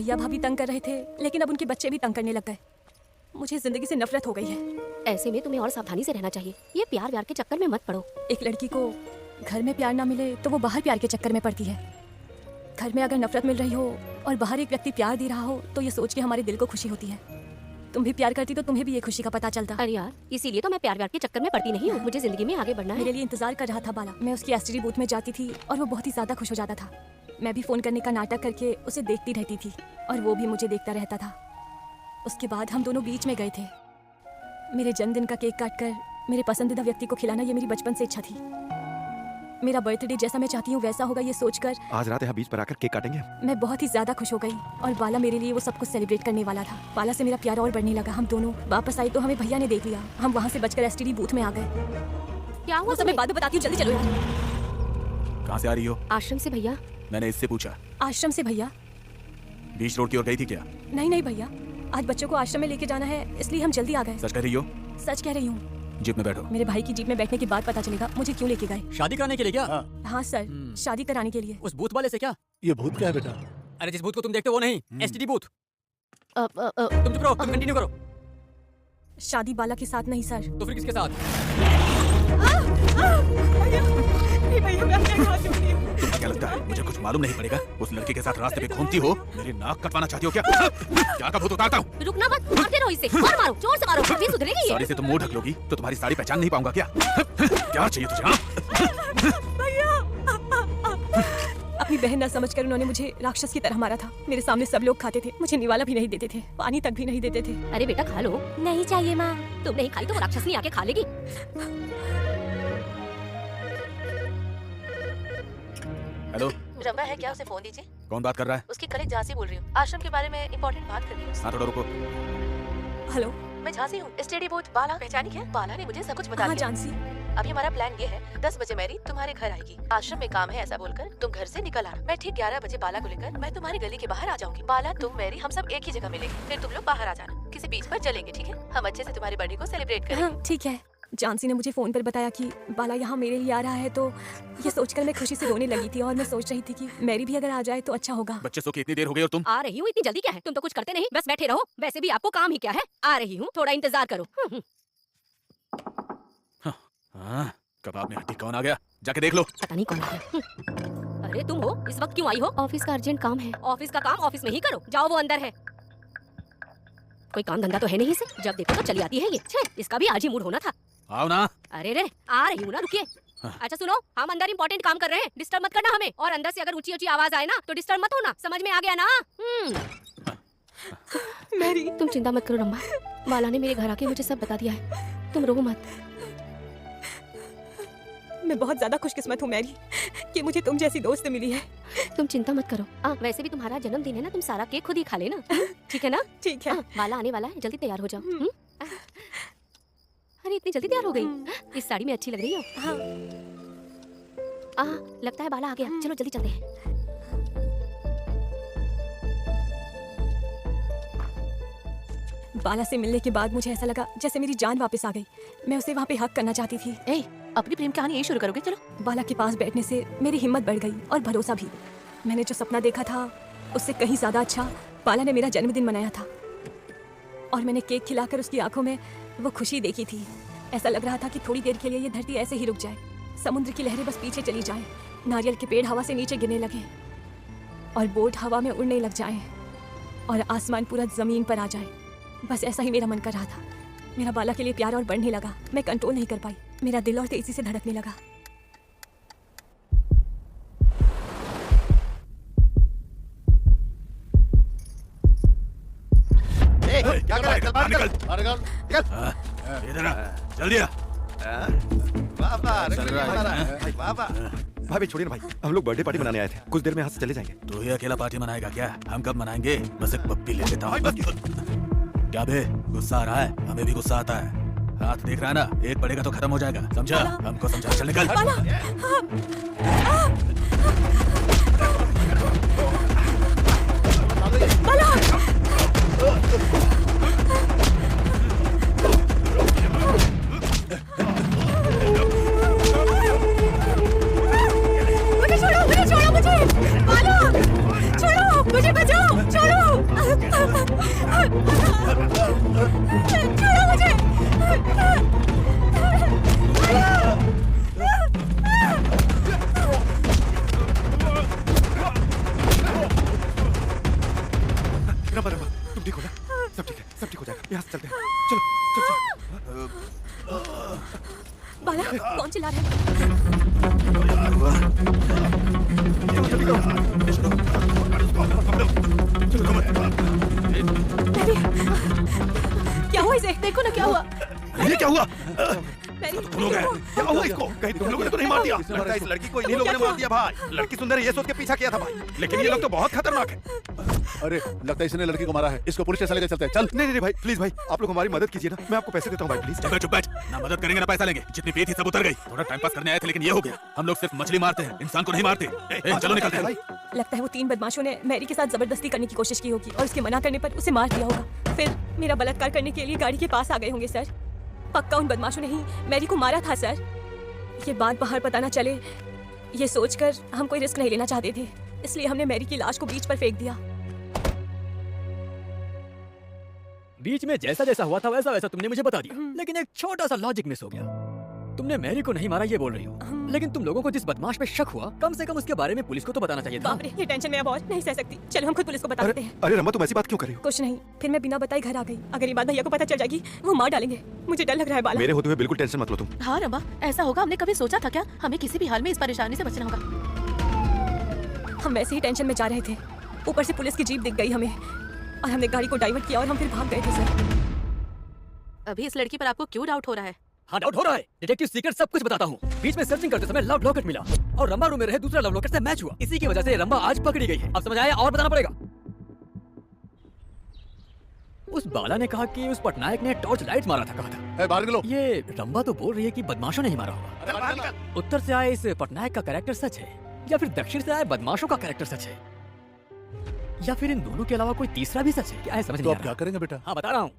भैया भाभी तंग कर रहे थे, लेकिन अब उनके बच्चे भी तंग करने लग गए। मुझे जिंदगी से नफरत हो गई है। ऐसे में तुम्हें और सावधानी से रहना चाहिए। ये प्यार व्यार के चक्कर में मत पड़ो। एक लड़की को घर में प्यार ना मिले तो वो बाहर प्यार के चक्कर में पड़ती है। घर में अगर नफरत मिल रही हो और बाहर एक व्यक्ति प्यार दे रहा हो तो ये सोच के हमारे दिल को खुशी होती है। तुम भी प्यार करती तो तुम्हें भी ये खुशी का पता चलता। अरे यार, इसीलिए तो मैं प्यार व्यार के चक्कर में पड़ती नहीं हूँ। मुझे जिंदगी में आगे बढ़ना है। मेरे लिए इंतजार कर रहा था बाला। मैं उसकी एसटीडी बूथ में जाती थी और वो बहुत ही ज्यादा खुश हो जाता था। मैं भी फोन करने का नाटक करके उसे देखती रहती थी और वो भी मुझे देखता रहता था। उसके बाद हम दोनों बीच में गए थे। मेरे जन्मदिन का केक काटकर मेरे पसंदीदा व्यक्ति को खिलाना ये मेरी बचपन से इच्छा थी। मेरा बर्थडे जैसा मैं चाहती हूँ वैसा होगा ये सोचकर आज रात यहाँ बीच पर आकर केक काटेंगे। मैं बहुत ही ज्यादा खुश हो गई और बाला मेरे लिए वो सब कुछ सेलिब्रेट करने वाला था। बाला से मेरा प्यार और बढ़ने लगा। हम दोनों वापस आई तो हमें भैया ने देख लिया। हम वहाँ से बचकर एसटीडी बूथ में आ गए। क्या हुआ? सब मैं बाद में बताती हूँ, जल्दी चलो यार। कहाँ से आ रही हो? आश्रम से भैया। मैंने इससे पूछा। आश्रम से भैया? बीच रोड की ओर गई थी क्या? नहीं भैया, आज बच्चों को आश्रम में लेके जाना है इसलिए हम जल्दी आ गए। सच कह रही हो? सच कह रही हूँ। जीप में बैठो। मेरे भाई की जीप में बैठने के बाद पता चलेगा मुझे क्यों लेके गए। शादी कराने के लिए क्या? हाँ सर, शादी कराने के लिए। उस बूथ वाले से क्या? ये भूत क्या है बेटा? अरे जिस बूथ को तुम देखते हो वो नहीं, एसटीडी बूथ। अब तुम चुप रहो, तुम कंटिन्यू करो। शादी बाला के साथ नहीं सर। तो फिर किसके साथ? तुम्हें क्या लगता है मुझे कुछ मालूम नहीं पड़ेगा? उस लड़के के साथ रास्ते पे घूमती हो, मेरी नाक कटवाना चाहती हो क्या? क्या का भूत उतारता हूँ। रुकना मत, मारते रहो इसे। और मारो, जोर से मारो, फिर सुधरेगी ये। साड़ी से तुम मुंह ढक लोगी तो तुम्हारी साड़ी पहचान नहीं पाऊंगा क्या? क्या चाहिए तुझे? अपनी बहन न समझकर उन्होंने मुझे राक्षस की तरह मारा था। मेरे सामने सब लोग खाते थे, मुझे निवाला भी नहीं देते थे, पानी तक भी नहीं देते थे। अरे बेटा खा लो। नहीं चाहिए माँ। तुम नहीं खाई तो वो राक्षसनी आके खा लेगी। हेलो, रंबा है क्या? उसे फोन दीजिए। कौन बात कर रहा है? उसकी कलीग झांसी बोल रही हूँ। आश्रम के बारे में इंपॉर्टेंट बात करनी है। हाँ थोड़ा रुको। हेलो, मैं झांसी हूँ। स्टडी बूथ बाला पहचानी क्या? बाला ने मुझे सब कुछ बता हाँ दिया। जानसी। अभी हमारा प्लान ये है, 10 बजे मैरी तुम्हारे घर आएगी। आश्रम में काम है ऐसा बोलकर तुम घर से निकल आना। मैं ठीक 11 बजे बाला को लेकर मैं तुम्हारी गली के बाहर आ जाऊंगी। बाला, तुम, मैरी, हम सब एक ही जगह मिलेंगे। फिर तुम लोग बाहर आ जाना, किसी बीच पर चलेंगे, ठीक है? हम अच्छे से तुम्हारे बर्थडे को सेलिब्रेट करेंगे। हाँ ठीक है। जानसी ने मुझे फोन पर बताया कि बाला यहाँ मेरे लिए आ रहा है तो ये सोचकर मैं खुशी से रोने लगी थी और मैं सोच रही थी कि मैरी भी अगर आ जाए तो अच्छा होगा। बच्चे सो के इतनी देर हो गई और तुम? आ रही हूँ, इतनी जल्दी क्या है? तुम तो कुछ करते नहीं, बस बैठे रहो। वैसे भी आपको काम ही क्या है? आ रही हूँ, थोड़ा इंतजार करो। हाँ, कबाब में हड्डी कौन आ गया? जाके देख लो। पता नहीं कौन आ गया। अरे तुम हो, इस वक्त क्यों आई हो? ऑफिस का अर्जेंट काम है। ऑफिस का काम ऑफिस में ही करो। जाओ, वो अंदर है। कोई काम धंधा तो है नहीं इसे। जब देखो तो चली आती है ये। छे, इसका भी आज ही मूड होना था। आओ ना। अरे रे, आ रही हूँ ना, रुकिए। अच्छा सुनो, हम अंदर इंपॉर्टेंट काम कर रहे हैं, डिस्टर्ब मत करना हमें। और अंदर से अगर ऊंची ऊंची आवाज आए ना तो डिस्टर्ब मत होना, समझ में आ गया ना? मैरी, तुम चिंता मत करो रम्मा, बाला ने मेरे घर आके मुझे सब बता दिया है। तुम रो मत। मैं बहुत ज्यादा खुशकिस्मत हूँ मैरी कि मुझे तुम जैसी दोस्त मिली है। तुम चिंता मत करो। वैसे भी तुम्हारा जन्मदिन है ना, तुम सारा केक खुद ही खा लेना, ठीक है ना? ठीक है। बाला आने वाला है, जल्दी तैयार हो जाओ। अरे इतनी जल्दी तैयार हो गई? इस साड़ी में अच्छी लग रही हो। हाँ। लगता है बाला आ गया। चलो जल्दी चलते हैं। बाला से मिलने के बाद मुझे ऐसा लगा जैसे मेरी जान वापस आ गई। मैं उसे वहाँ पे हक करना चाहती थी। अपनी प्रेम कहानी यही शुरू करोगे? चलो। बाला के पास बैठने से मेरी हिम्मत बढ़ गई और भरोसा भी। मैंने जो सपना देखा था उससे कहीं ज्यादा अच्छा बाला ने मेरा जन्मदिन मनाया था और मैंने केक खिलाकर उसकी आंखों में वो खुशी देखी थी। ऐसा लग रहा था कि थोड़ी देर के लिए ये धरती ऐसे ही रुक जाए, समुद्र की लहरें बस पीछे चली जाएं, नारियल के पेड़ हवा से नीचे गिरने लगे और बोट हवा में उड़ने लग जाएं और आसमान पूरा जमीन पर आ जाए। बस ऐसा ही मेरा मन कर रहा था। मेरा बाला के लिए प्यार और बढ़ने लगा। मैं कंट्रोल नहीं कर पाई। मेरा दिल और तेजी से धड़कने लगा। क्या कर रहा है? निकल। इधर आ, जल्दी आ। बाबा भाई छोड़िए ना भाई, हम लोग बर्थडे पार्टी मनाने आए थे। कुछ देर में यहाँ से चले जाएंगे। तो ये अकेला पार्टी मनाएगा क्या? हम कब मनाएंगे? बस एक पप्पी ले लेता हूँ। क्या बे, गुस्सा आ रहा है? हमें भी गुस्सा आता है। हाथ देख रहा है ना, एक पड़ेगा तो खत्म हो जाएगा, समझा? हमको समझा। चल निकल। मुझे छोड़ो, मुझे छोड़ो, मुझे बाला छोड़ो, मुझे बचाओ, छोड़ो। रहा है। यार हुआ जल्दी करो क्या हुआ इसे? देखो ना क्या हुआ। ये क्या हुआ? मैरी, तुम लोग हैं? क्या हुआ इसको? कहीं तुम लोगों ने तो नहीं मार दिया? लगता है इस लड़की को इन्हीं लोगों ने मार दिया भाई। लड़की सुंदर है ये सोच के पीछा किया था भाई। लेकिन ये लोग तो बहुत खतरनाक है। अरे लगता है इसने लड़की को मारा है। इसको पुलिस स्टेशन लेकर चलते हैं। चल। नहीं नहीं भाई, प्लीज भाई, आप लोग हमारी मदद कीजिए ना। मैं आपको पैसे देता हूँ भाई, प्लीज। चुप बैठ। ना मदद करेंगे ना पैसा लेंगे। जितनी पेट थी सब उतर गई। थोड़ा टाइम पास करने आए थे लेकिन ये हो गया। हम लोग सिर्फ मछली मारते हैं, इंसान को नहीं मारते। चलो निकलते हैं। लगता है वो 3 बदमाशों ने मैरी के साथ जबरदस्ती करने की कोशिश की होगी और उसके मना करने पर उसे मार दिया होगा। फिर मेरा बलात्कार करने के लिए गाड़ी के पास आ गए होंगे सर। पक्का उन बदमाशों ने ही मैरी को मारा था सर। ये बात बाहर पता ना चले, ये सोचकर हम कोई रिस्क नहीं लेना चाहते थे, इसलिए हमने मैरी की लाश को बीच पर फेंक दिया। बीच में जैसा जैसा हुआ था वैसा वैसा तुमने मुझे बता दिया, लेकिन एक छोटा सा लॉजिक मिस हो गया। तुमने मैरी को नहीं मारा ये बोल रही हो, लेकिन तुम लोगों को जिस बदमाश पे शक हुआ कम से कम उसके बारे में पुलिस को तो बताना चाहिए था। बाप रे, ये टेंशन मैं अब और नहीं सह सकती। चलो हम खुद पुलिस को बता देते हैं। अरे रमा, तुम ऐसी बात क्यों कर रही हो? कुछ नहीं, फिर मैं बिना बताए घर आ गई। अगर ये बात भैया को पता चल जाएगी वो मार डालेंगे। मुझे डर लग रहा है बाला। मेरे होते हुए बिल्कुल टेंशन मत लो तुम। हाँ रमा, ऐसा होगा हमने कभी सोचा था क्या? हमें किसी भी हाल में इस परेशानी से बचना होगा। हम वैसे ही टेंशन में जा रहे थे, ऊपर से पुलिस की जीप दिख गई हमें और हमने गाड़ी को डाइवर्ट किया और हम फिर भाग गए थे सर। अभी इस लड़की पर आपको क्यों डाउट हो रहा है? हाँ डाउट हो रहा है। डिटेक्टिव सीक्रेट सब कुछ बताता हूँ। बीच में सर्चिंग करते समय लव लॉकेट मिला और रंबा रूम में रहे दूसरा लव लॉकेट से मैच हुआ। इसी की वजह से रंबा आज पकड़ी गई है। अब समझ आया और बताना पड़ेगा। उस बाला ने कहा कि उस पटनायक ने टॉर्च लाइट मारा था, कहा था। बाहर निकलो। ये रंबा तो बोल रही है कि बदमाशों ने ही मारा होगा। उत्तर से आए इस पटनायक का कैरेक्टर सच है या फिर दक्षिण से आए बदमाशों का कैरेक्टर सच है या फिर इन दोनों के अलावा कोई तीसरा भी सच है? क्या है समझ तो नहीं आ अब क्या रहा। करेंगे बेटा? हाँ बता रहा हूँ।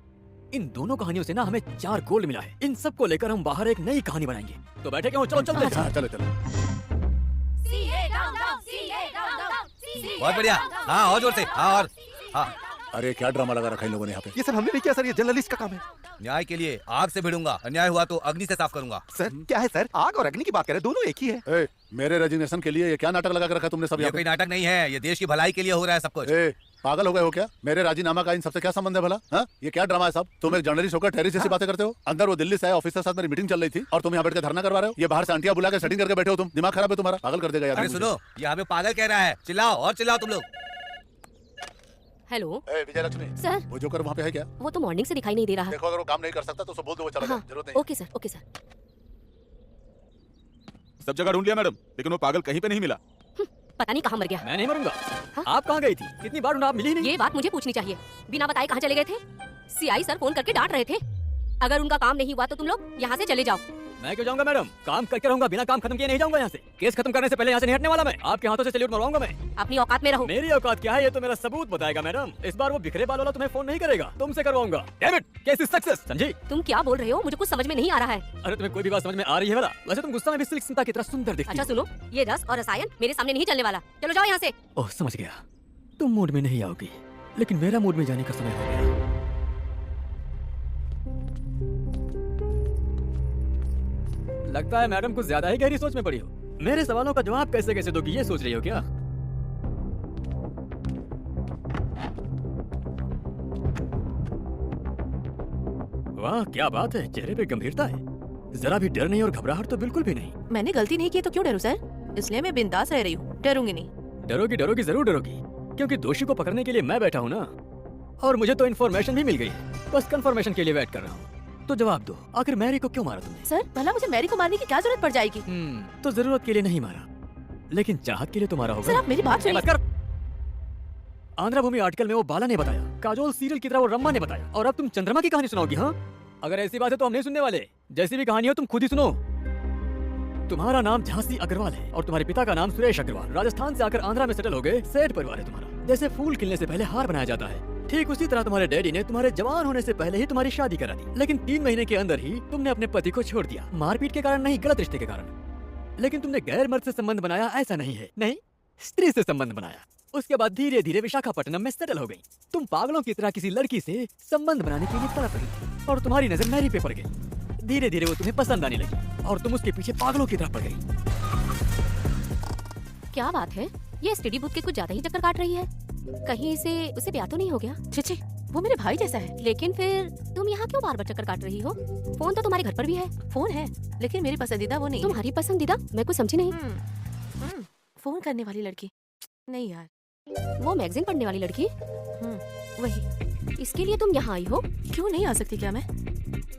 इन दोनों कहानियों से ना हमें 4 गोल्ड मिला है। इन सब को लेकर हम बाहर एक नई कहानी बनाएंगे। तो बैठे क्यों? चलो चलते हैं। हाँ चलो चलो। बहुत बढ़िया। हाँ और जोर से। हाँ और हाँ। अरे क्या ड्रामा लगा रखा इन लोगों ने यहाँ पे। ये सब हमने नहीं किया सर, ये जर्नलिस्ट का काम है। न्याय के लिए आग से भिड़ूंगा, अन्याय हुआ तो अग्नि से साफ करूंगा। सर क्या है सर, आग और अग्नि की बात करें, दोनों एक ही है। मेरे रेजिग्नेशन के लिए ये क्या नाटक लगा कर रखा तुमने सब ये यहाँ कोई पे? नाटक नहीं है, ये देश की भलाई के लिए हो रहा है सब कुछ। पागल हो गए हो क्या? मेरे राजीनामा का इन सबसे क्या संबंध है भला? हाँ ये क्या ड्रामा है सब? तुम एक जर्नलिस्ट होकर टेररिस्ट जैसी बातें करते हो। अंदर वो दिल्ली से आए ऑफिसर साथ मेरी मीटिंग चल रही थी और तुम यहाँ बैठ के धरना करवा रहे हो। ये बाहर से आंटियां बुला के सेटिंग करके बैठे हो तुम। दिमाग खराब है तुम्हारा, पागल कर देगा यार। अरे सुनो, ये हमें पागल कह रहा है। चिल्लाओ और चिल्लाओ तुम लोग। हेलो विजय लक्ष्मी, सर, वो जोकर वहाँ पे है क्या? वो तो मॉर्निंग से दिखाई नहीं दे रहा। देखो अगर वो काम नहीं कर सकता तो उसको बोल दो वो चला जाए। हाँ, जरूरत नहीं। Okay sir, okay sir. सब जगह ढूंढ लिया मैडम, लेकिन वो पागल कहीं पे नहीं मिला। पता नहीं कहाँ मर गया। मैं नहीं मरूंगा। हाँ? आप कहाँ गई थी? कितनी बार ढूंढा, आप मिली नहीं। ये बात मुझे पूछनी चाहिए। बिना बताए कहाँ चले गए थे? सीआई सर फोन करके डांट रहे थे। अगर उनका काम नहीं हुआ तो तुम लोग यहाँ से चले जाओ। मैं क्यों जाऊंगा मैडम? काम करके रहूंगा, बिना काम खत्म किए नहीं जाऊंगा यहाँ से। केस खत्म करने से पहले यहाँ से नहीं हटने वाला मैं। आपके हाथों से सैल्यूट मरवाऊंगा मैं। अपनी औकात में रहो। मेरी औकात क्या है ये तो मेरा सबूत बताएगा मैडम। इस बार वो बिखरे बाल वाला तुम्हें फोन नहीं करेगा, तुमसे करवाऊंगा। Damn it, case is success. समझी? तुम क्या बोल रहे हो? मुझे कुछ समझ में नहीं आ रहा है। अरे तुम्हें कोई भी बात समझ में आ रही है वाला? वैसे तुम गुस्सा में भी सिल्क स्मिता की तरह सुंदर दिखती अच्छा हो। सुनो, ये रस और रसायन मेरे सामने नहीं चलने वाला। चलो जाओ यहाँ से। ओह समझ गया, तुम मूड में नहीं आओगी, लेकिन मेरा मूड में जाने का समय हो गया। लगता है मैडम कुछ ज्यादा ही गहरी सोच में पड़ी हो। मेरे सवालों का जवाब कैसे कैसे दोगी ये सोच रही हो क्या? वाह क्या बात है, चेहरे पे गंभीरता है, जरा भी डर नहीं और घबराहट तो बिल्कुल भी नहीं। मैंने गलती नहीं की तो क्यों डरूं सर? इसलिए मैं बिंदास रह रही हूँ, डरूंगी नहीं। डरोगी डरोगी जरूर डरोगी, क्योंकि दोषी को पकड़ने के लिए मैं बैठा हूँ ना। और मुझे तो इन्फॉर्मेशन भी मिल गई है, बस कंफर्मेशन के लिए वेट कर रहा हूँ। तो जवाब दो, आखिर मैरी को क्यों मारा तुमने? सर भला मुझे मैरी को मारने की क्या जरूरत पड़ जाएगी? तो जरूरत के लिए नहीं मारा, लेकिन चाहत के लिए तो मारा होगा। सर आप मेरी बात सुनिए। बस कर। आंध्रा भूमि आर्टिकल में वो बाला ने बताया, काजोल सीरियल की तरह वो रम्मा ने बताया, और अब तुम चंद्रमा की कहानी सुनाओगी? हाँ अगर ऐसी बात है तो हम नहीं सुनने वाले। जैसी भी कहानी हो तुम खुद ही सुनो। तुम्हारा नाम झांसी अग्रवाल है और तुम्हारे पिता का नाम सुरेश अग्रवाल। राजस्थान से आकर आंध्रा में सेटल हो गए। सेठ परिवार है तुम्हारा। जैसे फूल खिलने से पहले हार बनाया जाता है, ठीक उसी तरह तुम्हारे डैडी ने तुम्हारे जवान होने से पहले ही तुम्हारी शादी करा दी। लेकिन 3 महीने के अंदर ही तुमने अपने पति को छोड़ दिया, मारपीट के कारण नहीं, गलत रिश्ते के कारण। लेकिन तुमने गैर मर्द से संबंध बनाया, ऐसा नहीं है, नहीं स्त्री से संबंध बनाया। उसके बाद धीरे धीरे विशाखापट्टनम में सेटल हो गई। तुम पागलों की तरह किसी लड़की से संबंध बनाने के लिए तड़प रही थी और तुम्हारी नजर मैरी पे पड़ गई। धीरे धीरे वो तुम्हें पसंद आने लगी और तुम उसके पीछे पागलों की तरह पड़ गई। क्या बात है, ये एसटीडी बूथ के कुछ ज्यादा ही चक्कर काट रही है। कहीं इसे उसे ब्याह तो नहीं हो गया? छिछी वो मेरे भाई जैसा है। लेकिन फिर तुम यहाँ क्यों बार बार चक्कर काट रही हो? फोन तो तुम्हारे घर पर भी है। फोन है लेकिन मेरी पसंदीदा वो नहीं है। तुम्हारी पसंदीदा? मैं कुछ समझी नहीं। फोन करने वाली लड़की नहीं यार, वो मैगजीन पढ़ने वाली लड़की? वही। इसके लिए तुम यहाँ आई हो? क्यों नहीं आ सकती क्या मैं?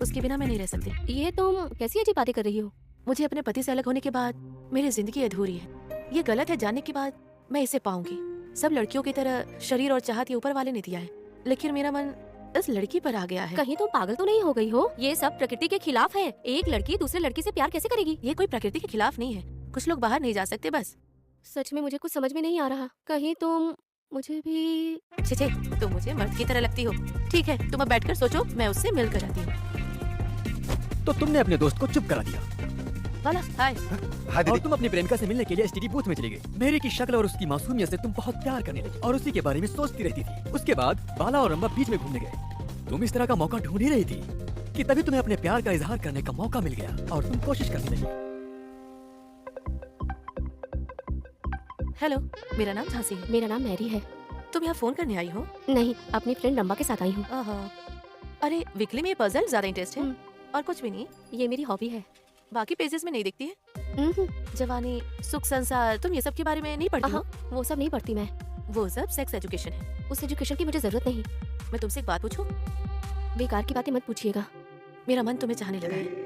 उसके बिना मैं नहीं रह सकती। ये तुम कैसी अजीब बातें कर रही हो? मुझे अपने पति से अलग होने के बाद मेरी जिंदगी अधूरी है। ये गलत है जानने के बाद मैं इसे पाऊंगी। सब लड़कियों की तरह शरीर और चाहत ये ऊपर वाले ने दिया है, लेकिन मेरा मन इस लड़की पर आ गया है। कहीं तुम पागल तो नहीं हो गई हो? ये सब प्रकृति के खिलाफ है। एक लड़की दूसरे लड़की से प्यार कैसे करेगी? ये कोई प्रकृति के खिलाफ नहीं है। कुछ लोग बाहर नहीं जा सकते बस। सच में मुझे कुछ समझ में नहीं आ रहा। कहीं तुम मुझे भी... छे तुम मुझे मर्द की तरह लगती हो। ठीक है, तुम अब बैठकर सोचो, मैं उससे मिल कर आती हूँ। तो तुमने अपने दोस्त को चुप करा दिया। बाला, हाय। और तुम अपनी प्रेमिका से मिलने के लिए एसटीडी बूथ में चली गई। मेरी की शक्ल और उसकी मासूमियत से तुम बहुत प्यार करने लगी और उसी के बारे में सोचती रहती थी। उसके बाद बाला और रंबा बीच में घूमने गए। तुम इस तरह का मौका ढूंढ ही रही थी कि तभी तुम्हें अपने प्यार का इजहार करने का मौका मिल गया और तुम कोशिश करने लगी। हेलो, मेरा नाम झांसी है। मेरा नाम मैरी है। तुम यहाँ फोन करने आई हो? नहीं, अपनी फ्रेंड रंबा के साथ आई हूँ। अरे वीकली में पजल ज्यादा इंटरेस्ट है और कुछ भी नहीं। ये मेरी हॉबी है। बाकी पेजेस में नहीं दिखती है। जवानी, सुख, संसार, तुम ये सब के बारे में नहीं पढ़ती हो? वो सब नहीं पढ़ती मैं। वो सब सेक्स एजुकेशन है। उस एजुकेशन की मुझे जरूरत नहीं। मैं तुमसे एक बात पूछूं? बेकार की बातें मत पूछिएगा। मेरा मन तुम्हें चाहने लगा है।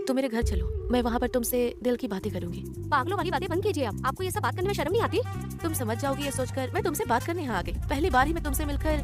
तुम मेरे घर चलो, मैं वहाँ पर तुमसे दिल की बातें करूंगी। पागलों वाली बातें बंद कीजिए आप। आपको ये सब बात करने में शर्म नहीं आती? तुम समझ जाओगी ये सोचकर मैं तुमसे बात करने यहाँ आ गई। पहली बार ही मैं तुमसे मिलकर